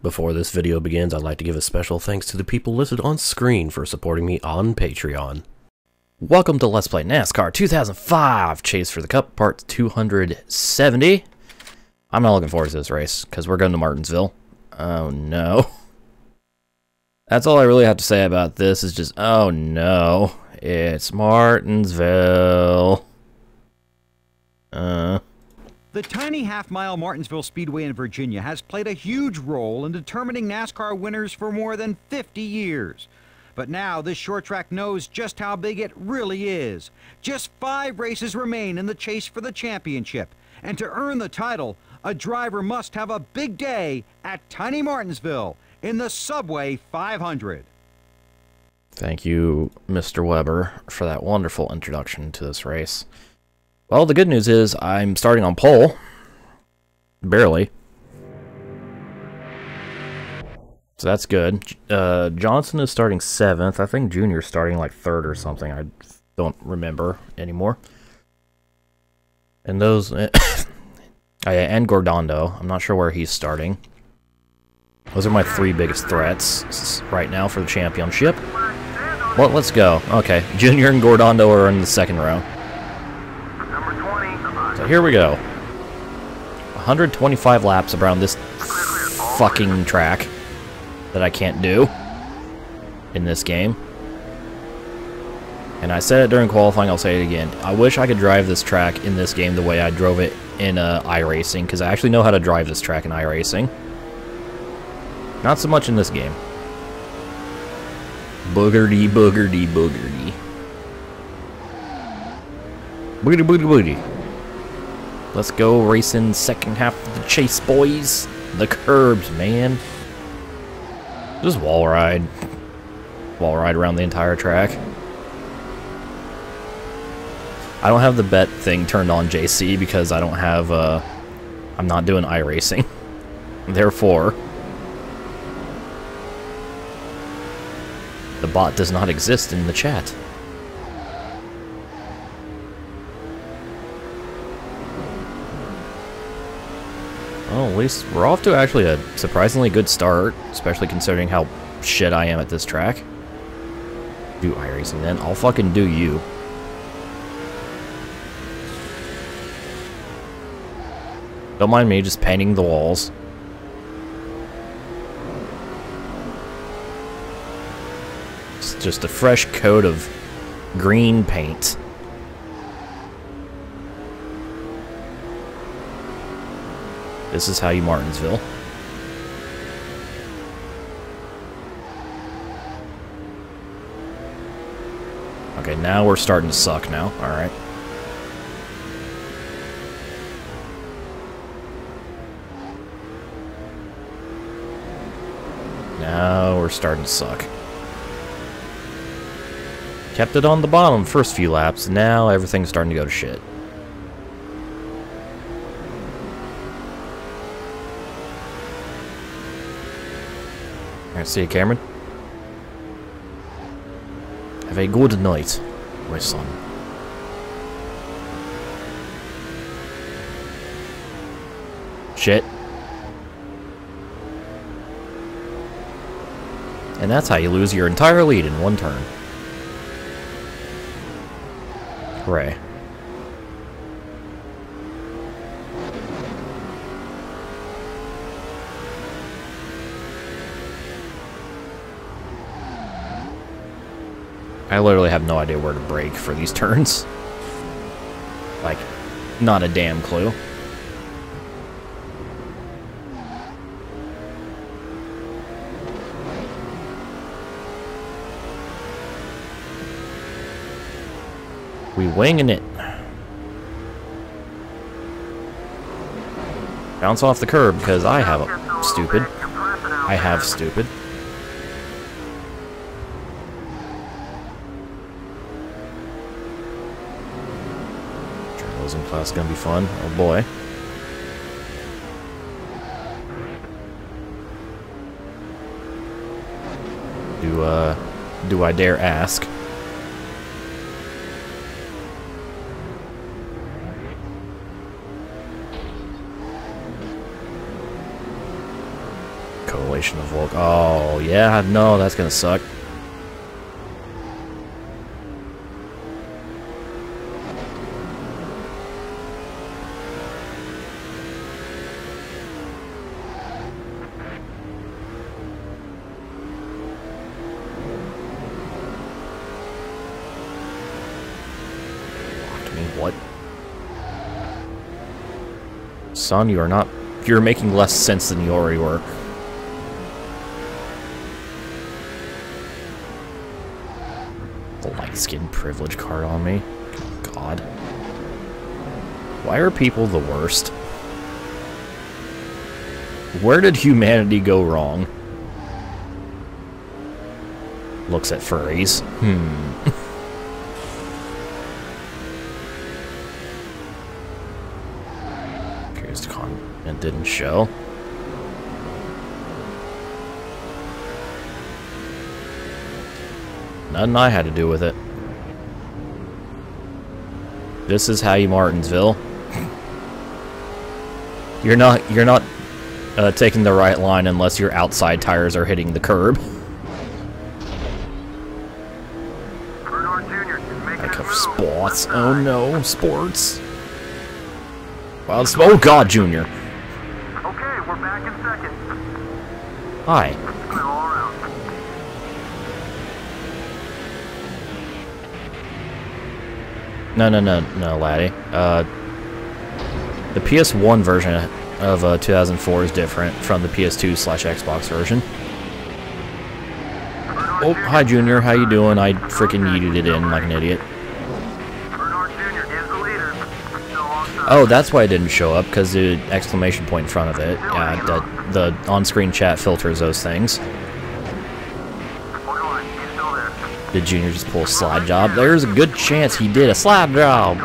Before this video begins, I'd like to give a special thanks to the people listed on screen for supporting me on Patreon. Welcome to Let's Play NASCAR 2005 Chase for the Cup, part 270. I'm not looking forward to this race, because we're going to Martinsville. Oh no. That's all I really have to say about this, is just, oh no. It's Martinsville. The tiny half-mile Martinsville Speedway in Virginia has played a huge role in determining NASCAR winners for more than 50 years. But now this short track knows just how big it really is. Just 5 races remain in the chase for the championship. And to earn the title, a driver must have a big day at tiny Martinsville in the Subway 500. Thank you, Mr. Weber, for that wonderful introduction to this race. Well, the good news is I'm starting on pole. Barely. So that's good. Johnson is starting 7th. I think Junior's starting like 3rd or something. I don't remember anymore. And those... and Gordondo. I'm not sure where he's starting. Those are my 3 biggest threats right now for the championship. Well, let's go. Okay, Junior and Gordondo are in the 2nd row. So here we go. 125 laps around this fucking track that I can't do in this game. And I said it during qualifying, I'll say it again. I wish I could drive this track in this game the way I drove it in iRacing, because I actually know how to drive this track in iRacing. Not so much in this game. Boogerty, boogerty, boogerty. Boogerty, boogerty, boogerty. Let's go racing second half of the chase, boys. The curbs, man. Just wall ride. Wall ride around the entire track. I don't have the bet thing turned on, JC, because I don't have, I'm not doing iRacing. Therefore, the bot does not exist in the chat. Well, at least we're off to actually a surprisingly good start, especially considering how shit I am at this track. Do iRacing then. I'll fucking do you. Don't mind me just painting the walls. It's just a fresh coat of green paint. This is how you Martinsville. Okay, now we're starting to suck now. Alright. Now we're starting to suck. Kept it on the bottom first few laps. Now everything's starting to go to shit. Alright, see you, Cameron. Have a good night, my son. Shit. And that's how you lose your entire lead in one turn. Hooray. I literally have no idea where to brake for these turns. Like, not a damn clue. We winging it. Bounce off the curb because I have a stupid. I have stupid. Journalism class is gonna be fun. Oh boy. Do I dare ask? Coalition of Volk. Oh, yeah, no, that's gonna suck. What? Son, you are not... You're making less sense than you already were. The light-skinned privilege card on me. God. Why are people the worst? Where did humanity go wrong? Looks at furries. It didn't show. Nothing I had to do with it. This is how you Martinsville. You're not taking the right line unless your outside tires are hitting the curb. Like of sports. Oh no, sports. Well, oh god, Junior. Okay, we're back in second. Hi. All around. No, laddie. The PS1 version of 2004 is different from the PS2/Xbox version. Oh, hi Junior, how you doing? I freaking yeeted it in like an idiot. Oh, that's why it didn't show up, because the exclamation point in front of it. The on-screen chat filters those things. Did Junior just pull a slide job? There's a good chance he did a slide job.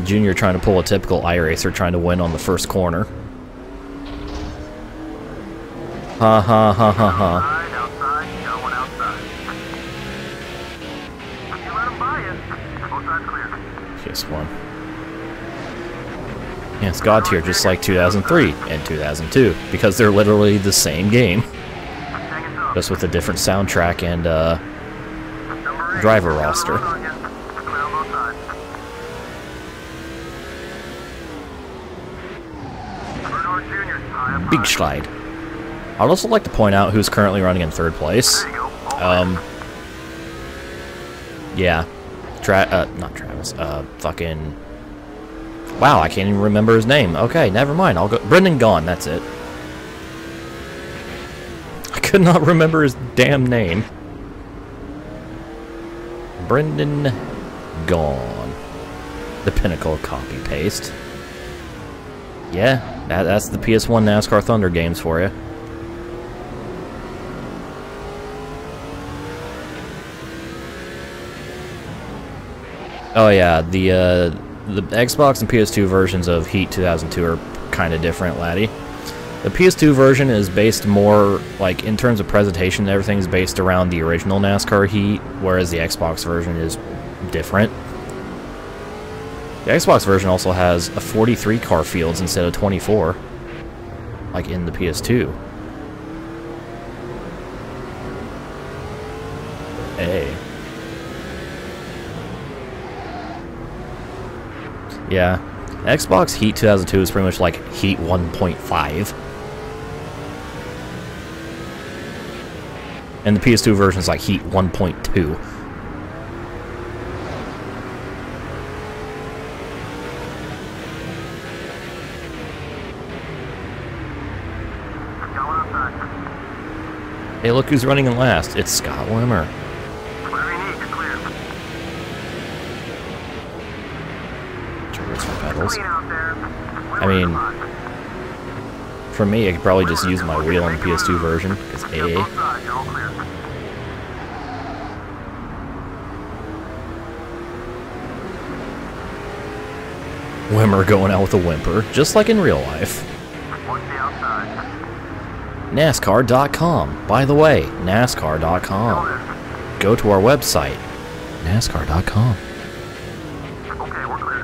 Junior trying to pull a typical iRacer trying to win on the first corner. Ha ha ha ha ha. One. Yeah, it's God tier, just like 2003 and 2002, because they're literally the same game, just with a different soundtrack and driver roster. Big slide. I'd also like to point out who's currently running in third place. Yeah. Not Travis, fucking... Wow, I can't even remember his name. Okay, never mind, I'll go... Brendan Gaughan, that's it. I could not remember his damn name. Brendan Gaughan. The pinnacle of copy-paste. Yeah, that's the PS1 NASCAR Thunder games for you. Oh yeah, the Xbox and PS2 versions of Heat 2002 are kind of different, laddie. The PS2 version is based more, like, in terms of presentation and everything, is based around the original NASCAR Heat, whereas the Xbox version is different. The Xbox version also has a 43 car fields instead of 24, like in the PS2. Hey. Yeah, Xbox Heat 2002 is pretty much like Heat 1.5. And the PS2 version is like Heat 1.2. Hey, look who's running in last. It's Scott Wimmer. I mean, for me, I could probably just use my wheel on the PS2 version, because Wimmer going out with a whimper, just like in real life. NASCAR.com. By the way, NASCAR.com. Go to our website, NASCAR.com. Okay, we're clear.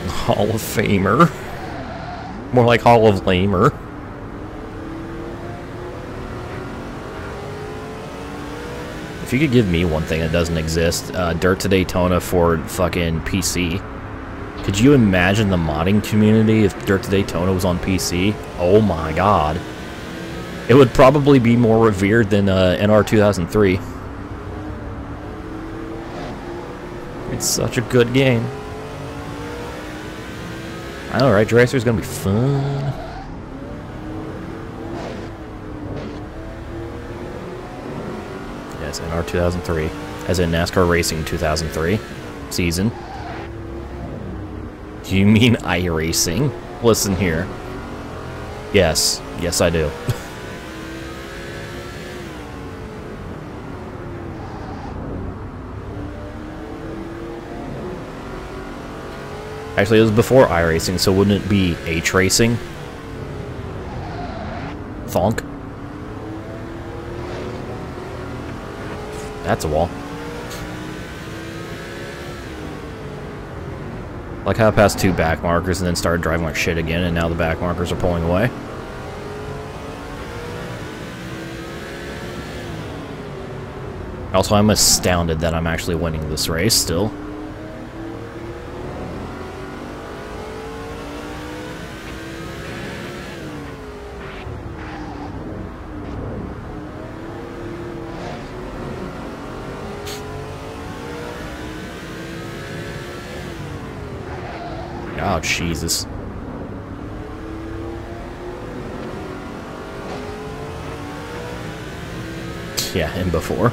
Hall of Famer. More like Hall of Lamer. If you could give me one thing that doesn't exist, Dirt to Daytona for fucking PC. Could you imagine the modding community if Dirt to Daytona was on PC? Oh my god. It would probably be more revered than NR 2003. It's such a good game. I know, right? Racer's gonna be fun. Yes, NR 2003. As in NASCAR Racing 2003 season. Do you mean iRacing? Listen here. Yes. Yes, I do. Actually, it was before iRacing, so wouldn't it be H-Racing? Thonk? That's a wall. Like how I passed 2 back markers and then started driving like shit again, and now the back markers are pulling away. Also, I'm astounded that I'm actually winning this race still. Oh, Jesus. Yeah, and before.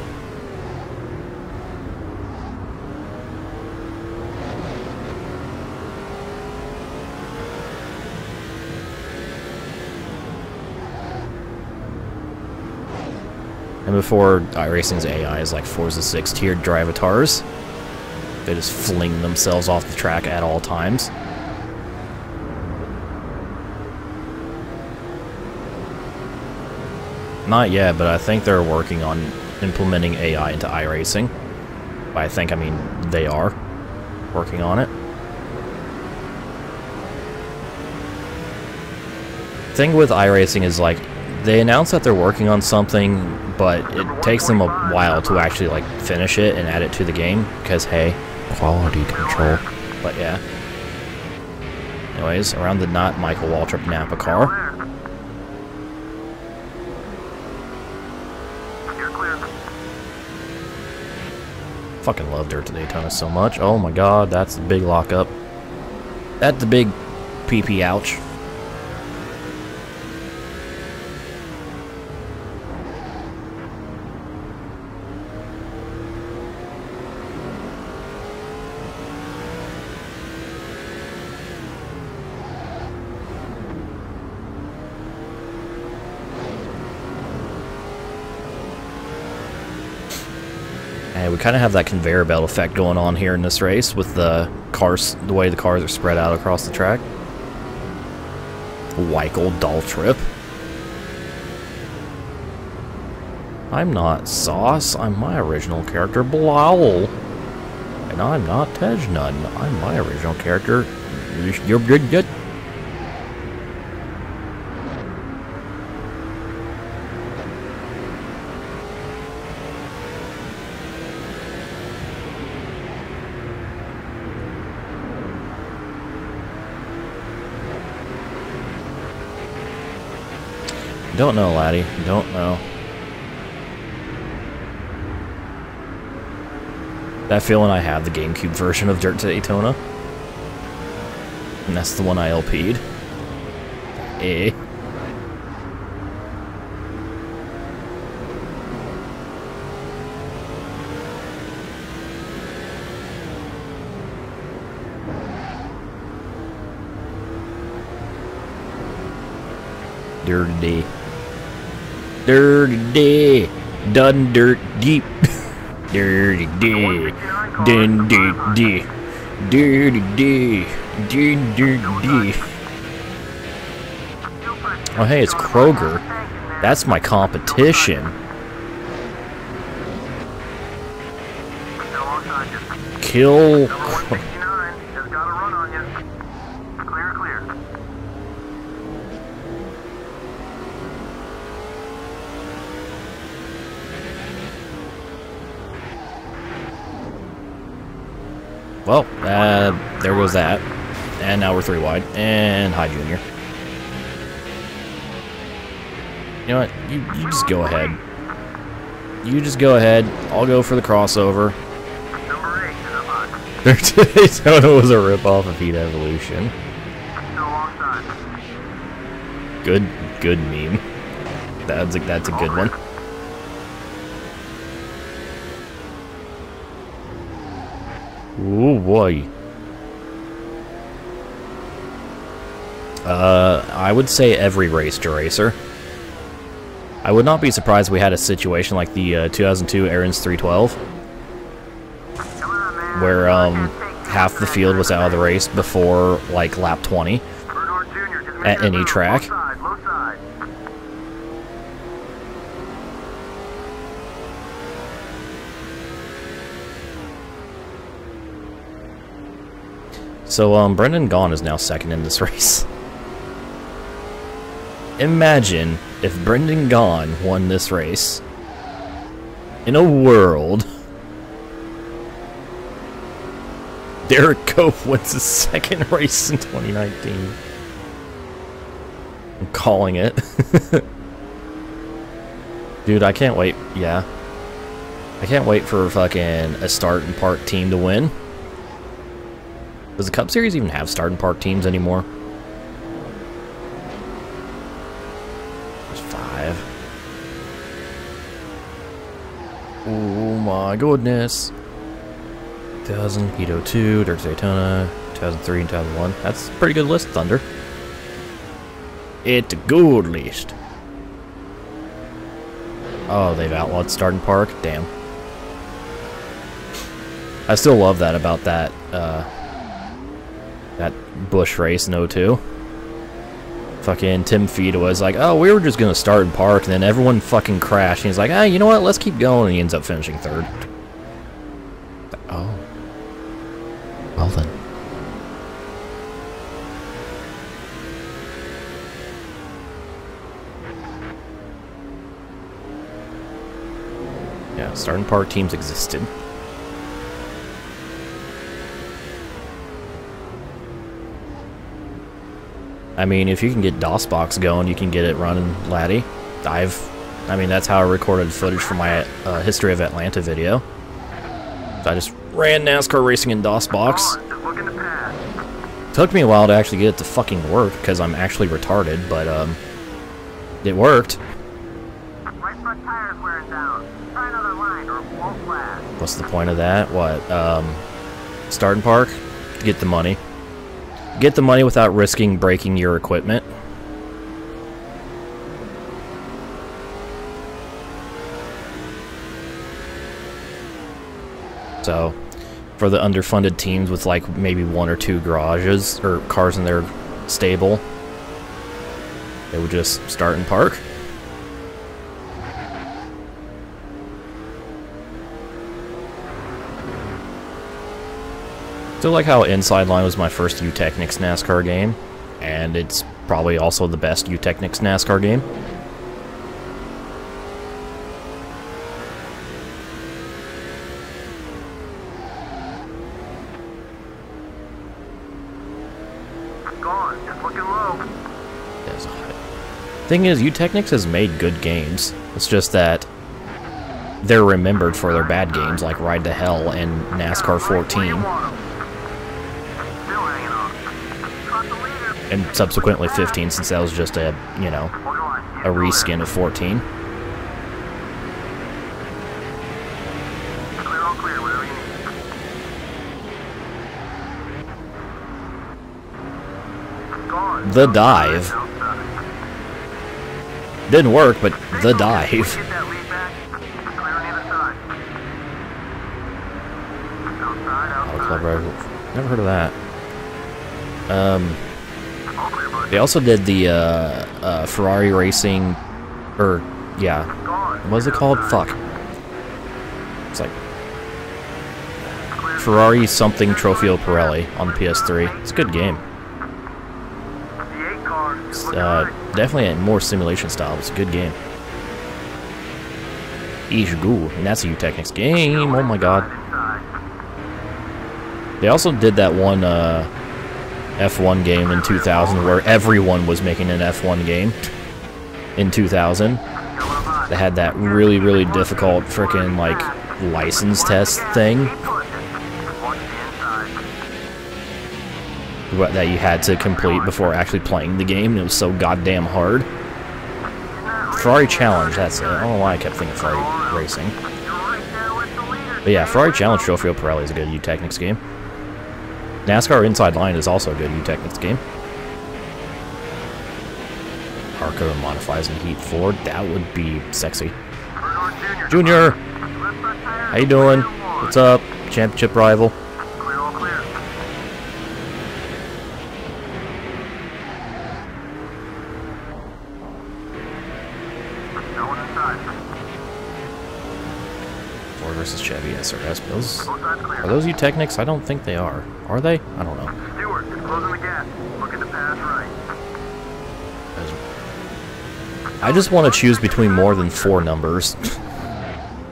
And before iRacing's AI is like Forza 6 tiered drivatars. They just fling themselves off the track at all times. Not yet, but I think they're working on implementing AI into iRacing. By I think, I mean they are working on it. Thing with iRacing is like they announce that they're working on something, but it takes them a while to actually like finish it and add it to the game because hey, quality control. But yeah. Anyways, around the not Michael Waltrip Napa car. Fucking love Dirt to Daytona so much. Oh my god, that's the big lockup. That's the big pee-pee ouch. And we kind of have that conveyor belt effect going on here in this race with the cars, the way the cars are spread out across the track. Weichel Daltrip. I'm not Sauce, I'm my original character, Blowl. And I'm not Tejnun, I'm my original character. You're good. Don't know, laddie. Don't know. That feeling I have the GameCube version of Dirt to Daytona. And that's the one I LP'd. Eh. Dirty. Dirty. Done dirt deep. Dirty D. Dun dirt D. Dirty D. Dun dirt D. Oh hey, it's Kroger. That's my competition. Still alongside you. Kill. Number 169 has got a run on you. Clear, clear. Well, there goes that. And now we're 3 wide. And hi, Junior. You know what? You just go ahead. You just go ahead. I'll go for the crossover. Number 8 is up high. Daytona was a ripoff of Heat Evolution. Still alongside. Good meme. That's a good one. Ooh boy. I would say every race to racer. I would not be surprised if we had a situation like the 2002 Aaron's 312, Come on, man. where half the field was out of the race before like lap 20 Bernard Jr. just at making a any move. track. Low side, low side. So Brendan Gaughan is now second in this race. Imagine if Brendan Gaughan won this race in a world Derek Cope wins his second race in 2019. I'm calling it. Dude, I can't wait. Yeah. I can't wait for fucking a start and park team to win. Does the Cup Series even have start and park teams anymore? There's 5. Oh my goodness. 2000, Heat 02, Dirt Daytona, 2003 and 2001. That's a pretty good list, Thunder. It's a good list. Oh, they've outlawed start and park? Damn. I still love that about that, that Busch race in 02. Fucking Tim Feed was like, oh, we were just gonna start and park, and then everyone fucking crashed, and he's like, ah, you know what, let's keep going, and he ends up finishing 3rd. Oh. Well then. Yeah, start and park teams existed. I mean, if you can get DOSBox going, you can get it running laddie. I mean, that's how I recorded footage for my History of Atlanta video. So I just ran NASCAR racing in DOSBox. Just looking to pass. Took me a while to actually get it to fucking work, because I'm actually retarded, but, it worked. Right front tire's wearing down. Try another line or it won't last. What's the point of that? What, start and park? Get the money. Get the money without risking breaking your equipment. So, for the underfunded teams with like maybe 1 or 2 garages or cars in their stable, they would just start and park. Still like how Inside Line was my first Utechnics NASCAR game, and it's probably also the best Utechnics NASCAR game. Gone. Just looking low. Thing is, Utechnics has made good games. It's just that they're remembered for their bad games like Ride to Hell and NASCAR 14. And subsequently 15, since that was just a, you know, a reskin of 14. The dive. Didn't work, but the dive. Never heard of that. They also did the Ferrari Racing Or, yeah. What was it called? Fuck. It's like Ferrari something Trofeo Pirelli on the PS3. It's a good game. It's, definitely a more simulation style. It's a good game. Ishgu, and that's a U-Technics game. Oh my god. They also did that one F1 game in 2000 where everyone was making an F1 game in 2000. They had that really, really difficult frickin' like license test thing that you had to complete before actually playing the game, and it was so goddamn hard. Ferrari Challenge, that's it. I don't know why I kept thinking Ferrari Racing. But yeah, Ferrari Challenge Trofeo Pirelli is a good U-Technics game. NASCAR Inside Line is also a good U-Technics game. Arco modifies in Heat 4, that would be sexy. Junior! How you doing? What's up? Championship rival. Ford versus Chevy SRS. Are those U-Technics? I don't think they are. Are they? I don't know. Stewart, it's closing the gap. Looking to pass right. I just want to choose between more than 4 numbers.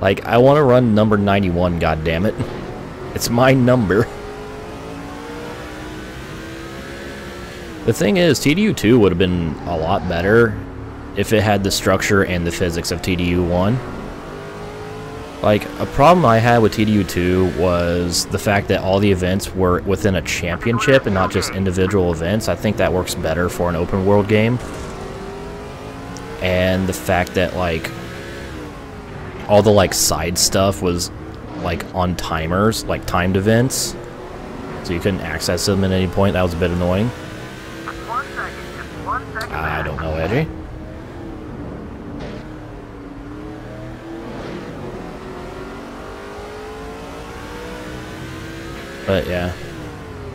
Like, I want to run number 91, goddammit. It's my number. The thing is, TDU2 would have been a lot better if it had the structure and the physics of TDU1. Like, a problem I had with TDU2 was the fact that all the events were within a championship and not just individual events. I think that works better for an open world game. And the fact that, like, all the, like, side stuff was, like, on timers, like, timed events. So you couldn't access them at any point. That was a bit annoying. 1 second, just 1 second. I don't know, Edgy. But, yeah.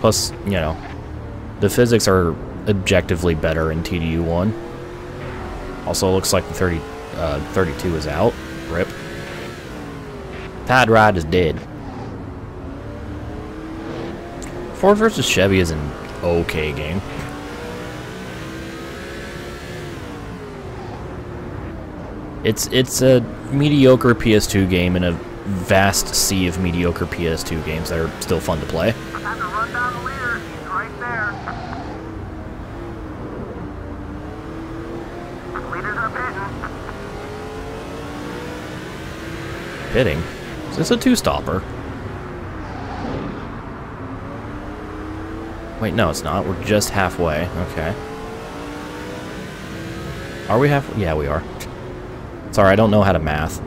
Plus, you know, the physics are objectively better in TDU1. Also, looks like the 32 is out. Rip. Tide Ride is dead. Ford versus Chevy is an okay game. It's a mediocre PS2 game in a vast sea of mediocre PS2 games that are still fun to play. Had to run down the leader. He's right there. Leaders are pitting. Pitting? Is this a two-stopper? Wait, no, it's not. We're just halfway. Okay. Are we halfway? Yeah, we are. Sorry, I don't know how to math.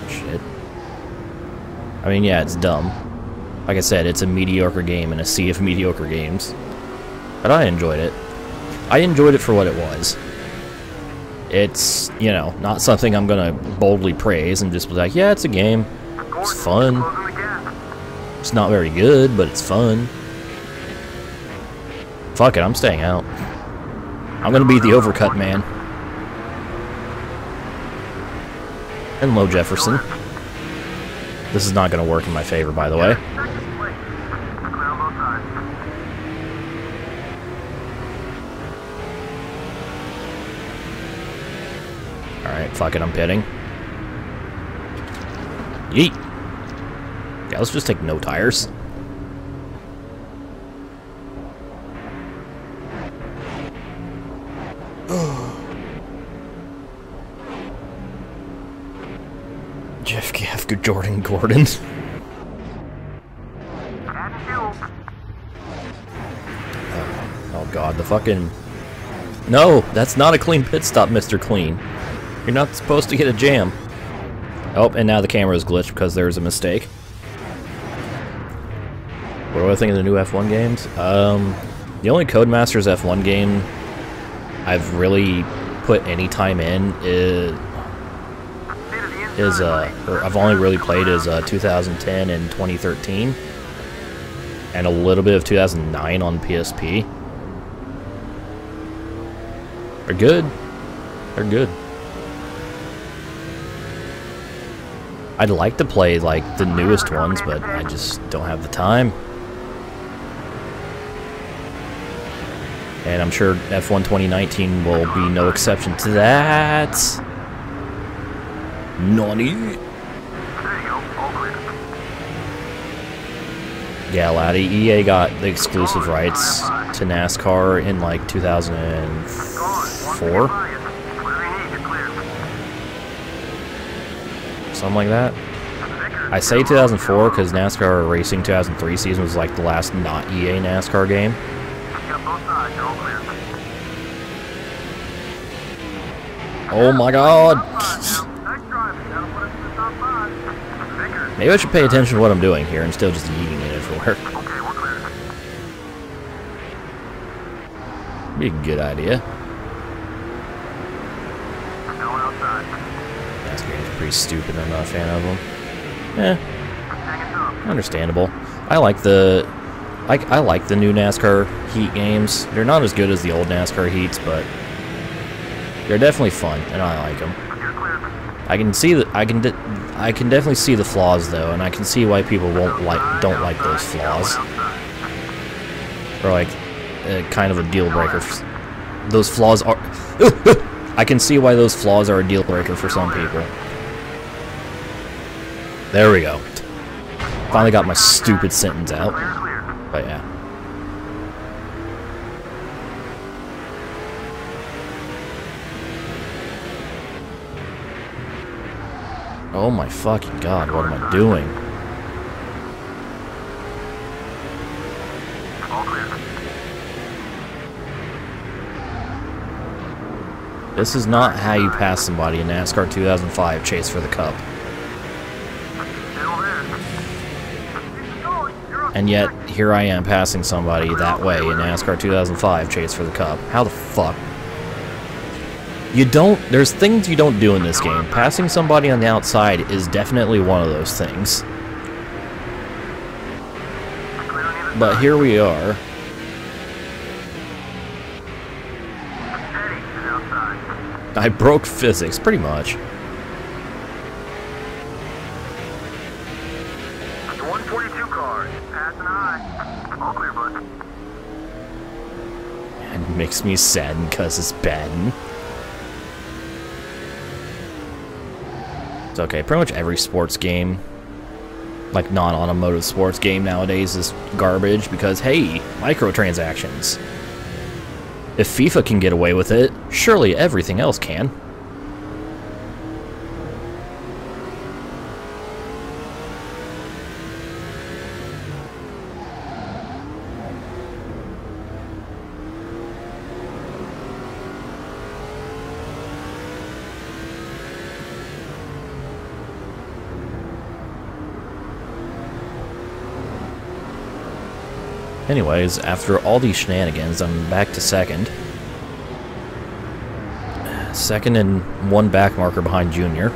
Shit. I mean, yeah, it's dumb. Like I said, it's a mediocre game in a sea of mediocre games. But I enjoyed it. I enjoyed it for what it was. It's, you know, not something I'm gonna boldly praise and just be like, yeah, it's a game. It's fun. It's not very good, but it's fun. Fuck it, I'm staying out. I'm gonna be the overcut man. Hello, Jefferson. This is not gonna work in my favor, by the way. Alright, fuck it, I'm pitting. Yeet! Yeah, let's just take no tires. Jeff Gaff, Jordan Gordon. Oh god, the fucking... No, that's not a clean pit stop, Mr. Clean. You're not supposed to get a jam. Oh, and now the camera is glitched because there's a mistake. What do I think of the new F1 games? The only Codemasters F1 game I've really put any time in or I've only really played is 2010 and 2013. and a little bit of 2009 on PSP. They're good. They're good. I'd like to play like the newest ones, but I just don't have the time. And I'm sure F1 2019 will be no exception to that. Nani? Yeah, laddie, EA got the exclusive rights to NASCAR in like 2004? Something like that. I say 2004 because NASCAR Racing 2003 season was like the last not EA NASCAR game. Oh my god! Maybe I should pay attention to what I'm doing here instead of just yeeting it everywhere. Be a good idea. NASCAR games are pretty stupid. I'm not a fan of them. Understandable. I like the new NASCAR Heat games. They're not as good as the old NASCAR Heats, but they're definitely fun, and I like them. I can definitely see the flaws though, and I can see why people don't like those flaws. Or like kind of a deal breaker. Those flaws are. I can see why those flaws are a deal breaker for some people. There we go. Finally got my stupid sentence out. But yeah. Oh my fucking god, what am I doing? This is not how you pass somebody in NASCAR 2005 Chase for the Cup. And yet, here I am passing somebody that way in NASCAR 2005 Chase for the Cup. How the fuck? There's things you don't do in this game. Passing somebody on the outside is definitely one of those things. But here we are. I broke physics, pretty much. The 142 car, passing high. All clear, bud. It makes me saddened because it's bad. It's okay, pretty much every sports game, like non-automotive sports game nowadays, is garbage because, hey, microtransactions. If FIFA can get away with it, surely everything else can. Anyways, after all these shenanigans, I'm back to second. Second and one back marker behind Junior.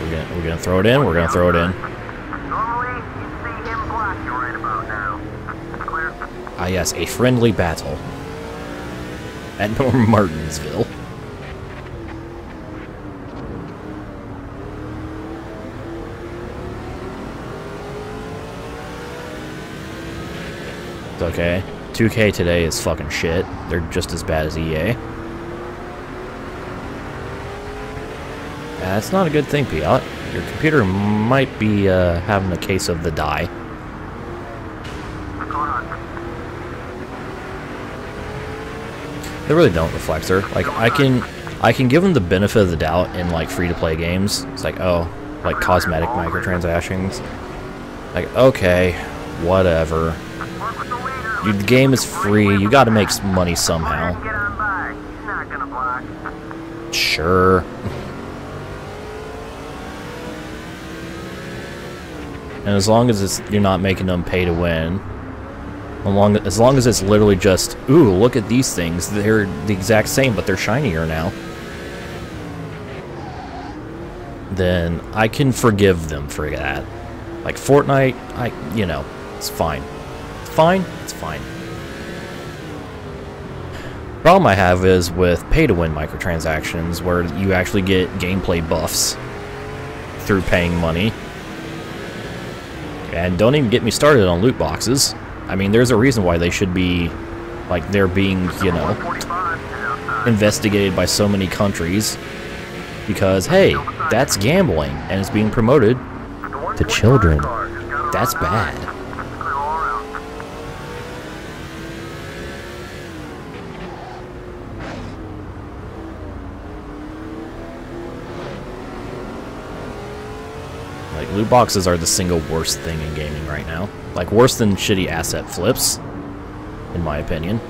We're gonna throw it in. We're gonna throw it in. Normally, you'd see him block you right about now. Clear. Ah yes, a friendly battle at Martinsville. It's okay. 2K today is fucking shit. They're just as bad as EA. That's not a good thing, Piot. Your computer might be having a case of the die. What's going on? They really don't, Reflector. Like, I can give them the benefit of the doubt in, like, free-to-play games. It's like, oh, like, cosmetic microtransactions. Like, okay, whatever. Work with the leader. The game is free, you gotta make some money somehow. Get on by. He's not gonna block. Sure. And as long as you're not making them pay to win, as long as it's literally just, ooh, look at these things, they're the exact same, but they're shinier now. then I can forgive them for that. Like Fortnite, you know, it's fine. It's fine, it's fine. Problem I have is with pay-to-win microtransactions, where you actually get gameplay buffs through paying money. And don't even get me started on loot boxes. I mean, there's a reason why they should be, like, they're being, you know, investigated by so many countries. Because, hey, that's gambling, and it's being promoted to children. That's bad. Like, loot boxes are the single worst thing in gaming right now. Like, worse than shitty asset flips, in my opinion.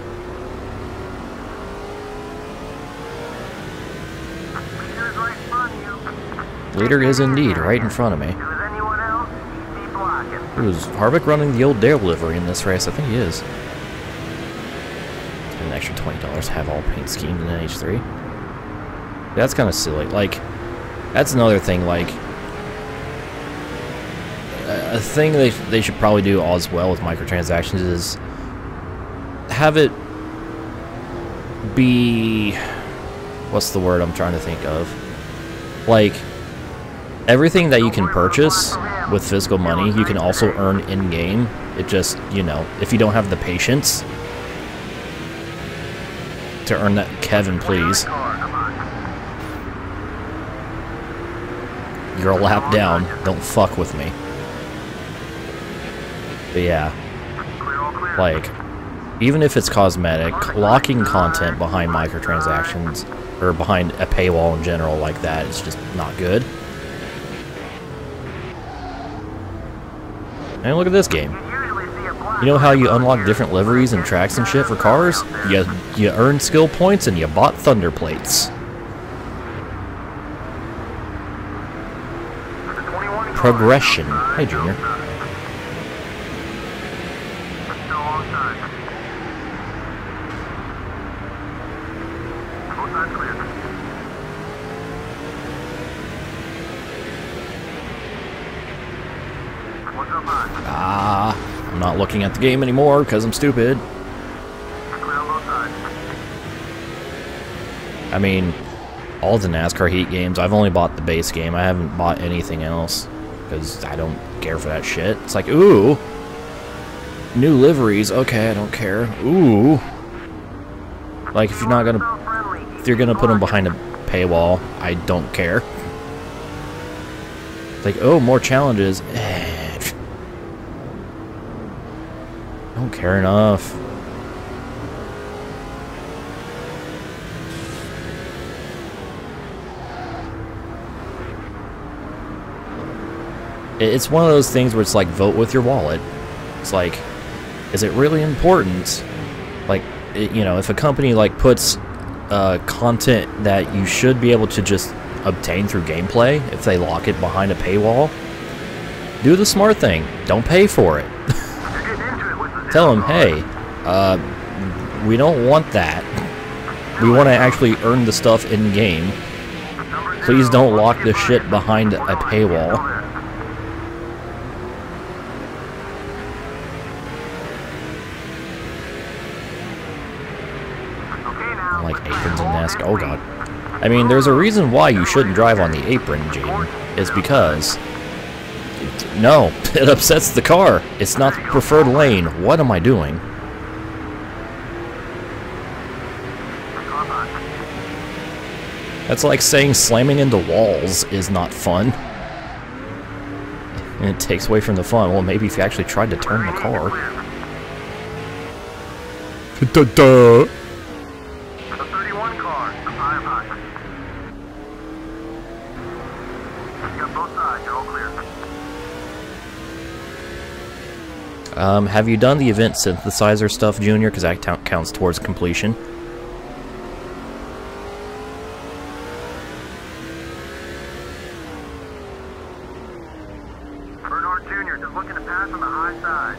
Leader is indeed right in front of me. Is Harvick running the old Dale livery in this race? I think he is. An extra $20 have all paint schemes in NH3. That's kind of silly. Like, that's another thing, like, a thing they should probably do as well with microtransactions is have it be, what's the word I'm trying to think of? Like, everything that you can purchase with physical money, you can also earn in-game. It just, you know, if you don't have the patience to earn that, Kevin, please. You're a lap down. Don't fuck with me. But yeah, like, even if it's cosmetic, locking content behind microtransactions, or behind a paywall in general like that, is just not good. And look at this game. You know how you unlock different liveries and tracks and shit for cars? You earn skill points and you bought thunder plates. Progression. Hey, Junior. I'm not looking at the game anymore because I'm stupid. I mean, all the NASCAR Heat games, I've only bought the base game. I haven't bought anything else because I don't care for that shit. It's like, ooh, new liveries. Okay, I don't care. Ooh, like if you're gonna put them behind a paywall, I don't care. It's like, oh, more challenges. Don't care enough. It's one of those things where it's like, vote with your wallet. It's like, is it really important? Like, you know, if a company like puts content that you should be able to just obtain through gameplay, if they lock it behind a paywall, do the smart thing. Don't pay for it. Tell them, hey, we don't want that. We want to actually earn the stuff in-game. Please don't lock this shit behind a paywall. Like aprons in NASCAR. Oh god. I mean, there's a reason why you shouldn't drive on the apron, Jaden. It's because... no, it upsets the car. It's not the preferred lane. What am I doing? That's like saying slamming into walls is not fun. And it takes away from the fun. Well, maybe if you actually tried to turn the car. Duh. Have you done the event synthesizer stuff, Junior? Because that counts towards completion. Bernard Jr. just looking to pass on the high side.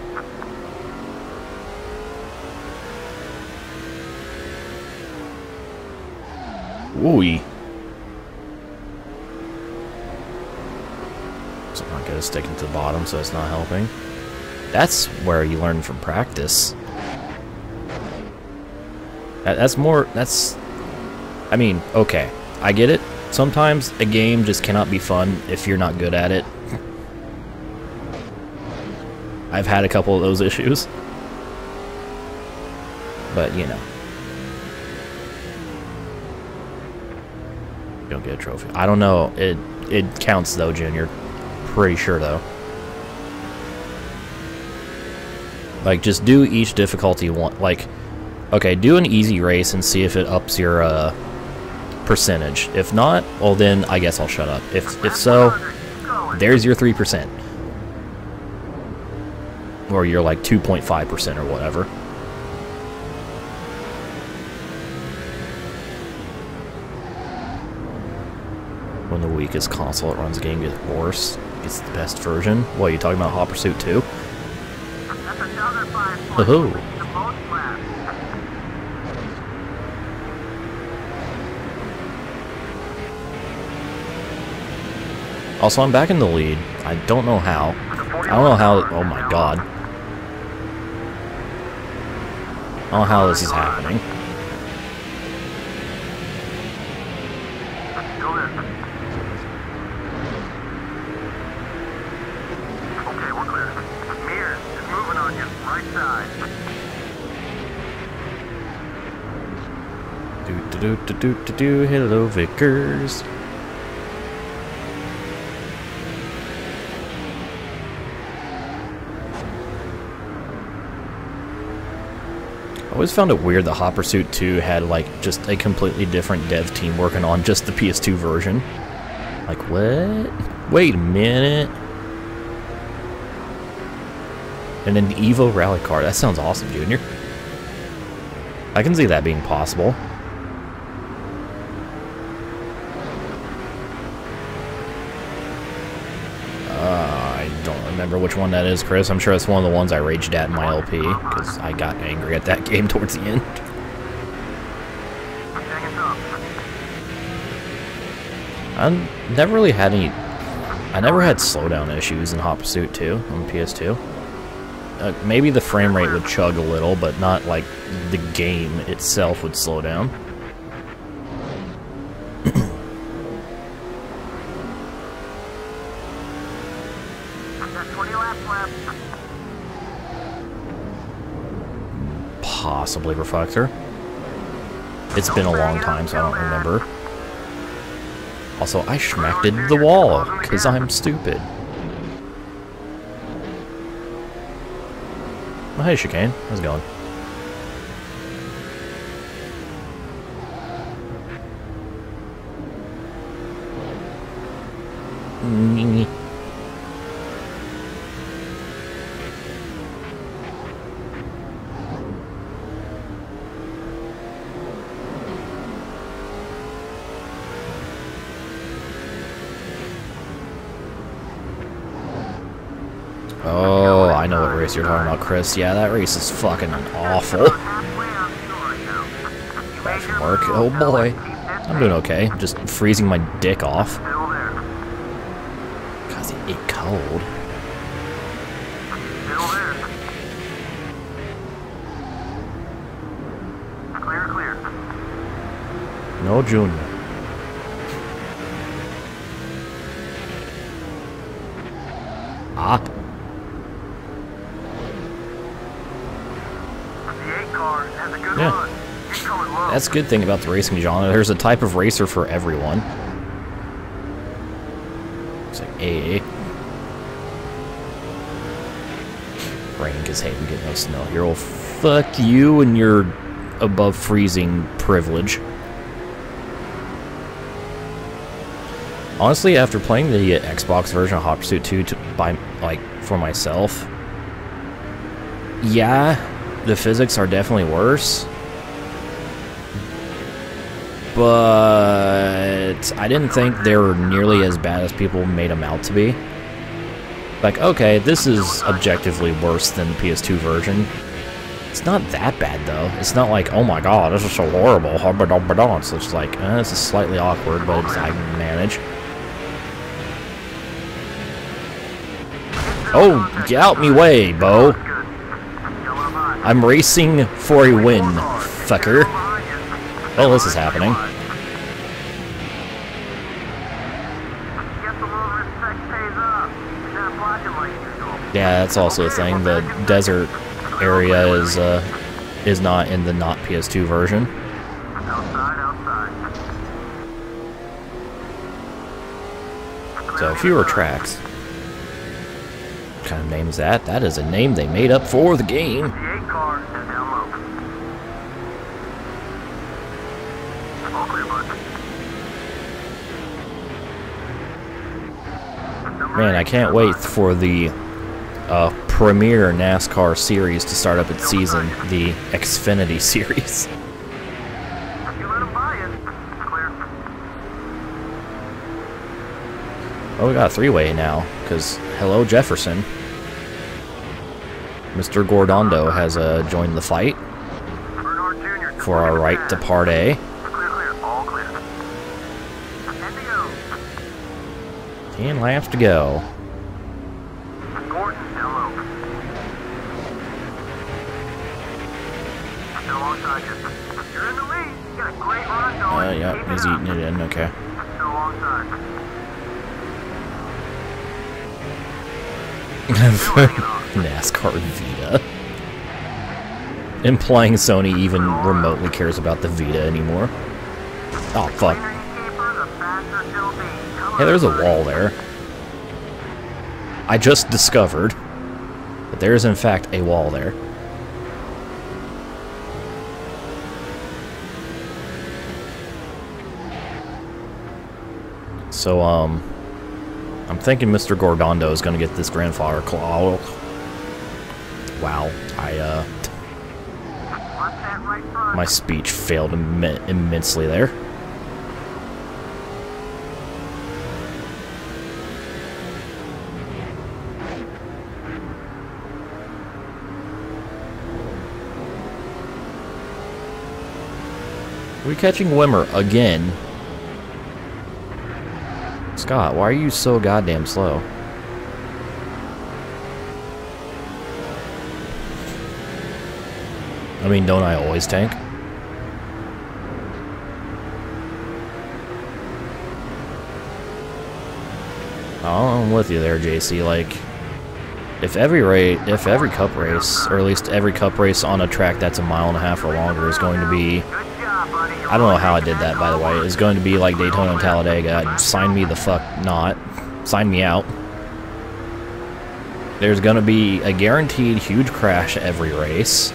Ooh. sticking to the bottom, so it's not helping. That's where you learn from practice. That's more... That's... I mean, okay. I get it. Sometimes a game just cannot be fun if you're not good at it. I've had a couple of those issues. But, you know. You don't get a trophy. I don't know. It counts, though, Junior. Pretty sure, though. Like, just do each difficulty one. Like, okay, do an easy race and see if it ups your, percentage. If not, well, then I guess I'll shut up. If so, there's your 3%. Or you're like 2.5% or whatever. When the weakest console that runs a game gets worse, gets the best version. What, are you talking about Hot Pursuit 2? Oh. Also, I'm back in the lead. I don't know how. I don't know how... Oh my god. I don't know how this is happening. Okay, we're clear. Mir is moving on you. Right side. Do. Hello, Vickers. I always found it weird that Hot Pursuit 2 had, like, just a completely different dev team working on just the PS2 version. Like, what? Wait a minute. And an Evo rally car. That sounds awesome, Junior. I can see that being possible. I don't remember which one that is, Chris. I'm sure it's one of the ones I raged at in my LP, because I got angry at that game towards the end. I never really had any... I never had slowdown issues in Hot Pursuit 2 on PS2. Maybe the frame rate would chug a little, but not like the game itself would slow down. Possibly Reflector. It's been a long time, so I don't remember. Also, I smacked into the wall, because I'm stupid. Oh, hey, Chicane. How's it going? Oh, I know what race you're talking about, Chris. Yeah, that race is fucking awful. Back from work. Oh boy. I'm doing okay. I'm just freezing my dick off. Cause it cold. No, Junior. Ah. Yeah. That's a good thing about the racing genre. There's a type of racer for everyone. It's like AA. Rain, cause hey, we get no snow here. Well, fuck you and your above freezing privilege. Honestly, after playing the Xbox version of Hot Pursuit 2 for myself, yeah, the physics are definitely worse. But I didn't think they were nearly as bad as people made them out to be. Like, okay, this is objectively worse than the PS2 version. It's not that bad, though. It's not like, oh my god, this is so horrible. It's just like, this is slightly awkward, but I can manage. Oh, get out me way, Bo. I'm racing for a win, fucker. Oh, this is happening. Yeah, that's also a thing. The desert area is not in the not PS2 version. So fewer tracks. What kind of name is that? That is a name they made up for the game. Man, I can't wait for the premier NASCAR series to start up its season, the Xfinity series. Oh, we got a three-way now, because hello Jefferson. Mr. Gordondo has joined the fight for our right to Part A. 10 laps to go. Yeah, he's eating it in, okay. NASCAR Vita. Implying Sony even remotely cares about the Vita anymore. Oh, fuck. Hey, there's a wall there. I just discovered that there is in fact a wall there. So, I'm thinking Mr. Gordondo is going to get this grandfather claw. Wow, my speech failed immensely there. We're catching Wimmer again. Scott, why are you so goddamn slow? I mean, don't I always tank? Oh, I'm with you there, JC. Like, if every cup race, or at least every cup race on a track that's a mile and a half or longer is going to be, I don't know how I did that, by the way, is going to be like Daytona and Talladega, sign me the fuck not. Sign me out. There's going to be a guaranteed huge crash every race.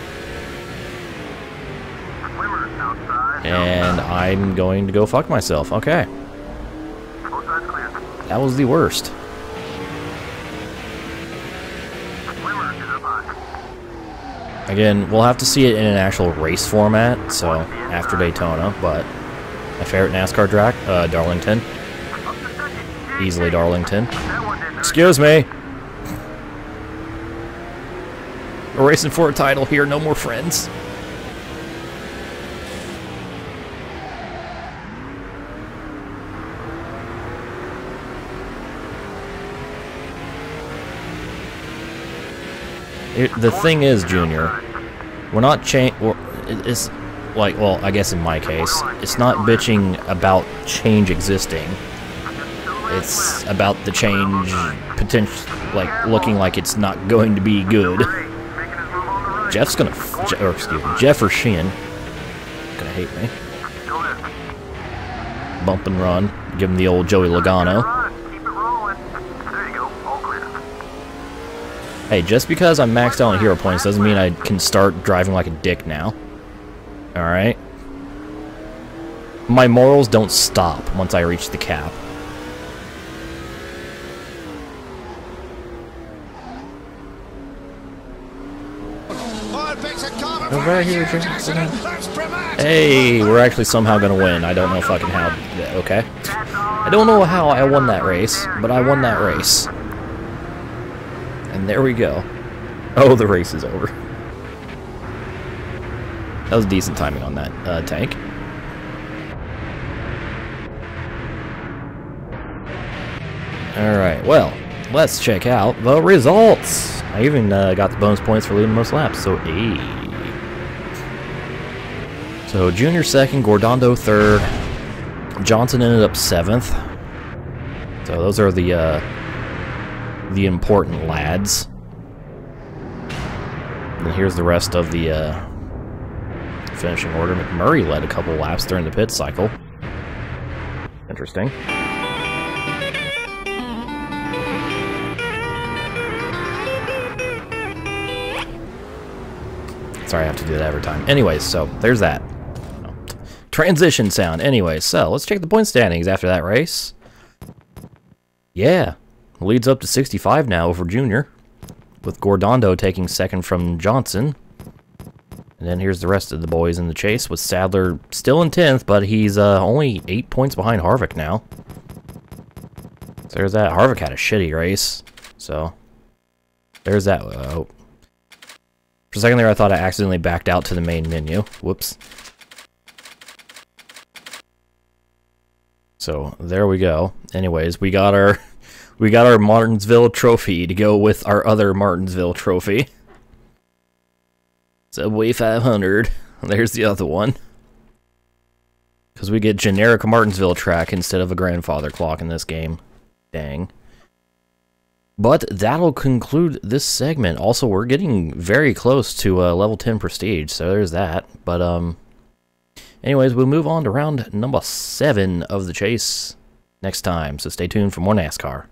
And I'm going to go fuck myself. Okay. That was the worst. Again, we'll have to see it in an actual race format, so after Daytona, but my favorite NASCAR track, Darlington. Easily Darlington. Excuse me! We're racing for a title here, no more friends. The thing is, Junior, we're not it's like, well, I guess in my case, it's not bitching about change existing. It's about the change potential, like looking like it's not going to be good. Jeff's gonna, or excuse me, Jeff or Sheehan, gonna hate me. Bump and run, give him the old Joey Logano. Hey, just because I'm maxed out on hero points doesn't mean I can start driving like a dick now. Alright? My morals don't stop once I reach the cap. Over here, Jackson. Hey, we're actually somehow gonna win. I don't know fucking how. Okay. I don't know how I won that race, but I won that race. And there we go. Oh, the race is over. That was decent timing on that tank. Alright, well, let's check out the results. I even got the bonus points for leading most laps, so So Junior second, Gordando third, Johnson ended up 7th. So those are the important lads. And here's the rest of the finishing order. McMurray led a couple laps during the pit cycle. Interesting. Sorry, I have to do that every time. Anyways, so there's that. Transition sound. Anyways, so let's check the point standings after that race. Yeah, leads up to 65 now over Junior, with Gordando taking second from Johnson. And then here's the rest of the boys in the chase, with Sadler still in 10th, but he's only 8 points behind Harvick now. So there's that. Harvick had a shitty race, so there's that. For a second there, I thought I accidentally backed out to the main menu. Whoops. So there we go. Anyways, we got our Martinsville trophy to go with our other Martinsville trophy. Subway 500. There's the other one. Because we get generic Martinsville track instead of a grandfather clock in this game. Dang. But that'll conclude this segment. Also, we're getting very close to level 10 prestige, so there's that. But anyways, we'll move on to round number 7 of the chase next time. So stay tuned for more NASCAR.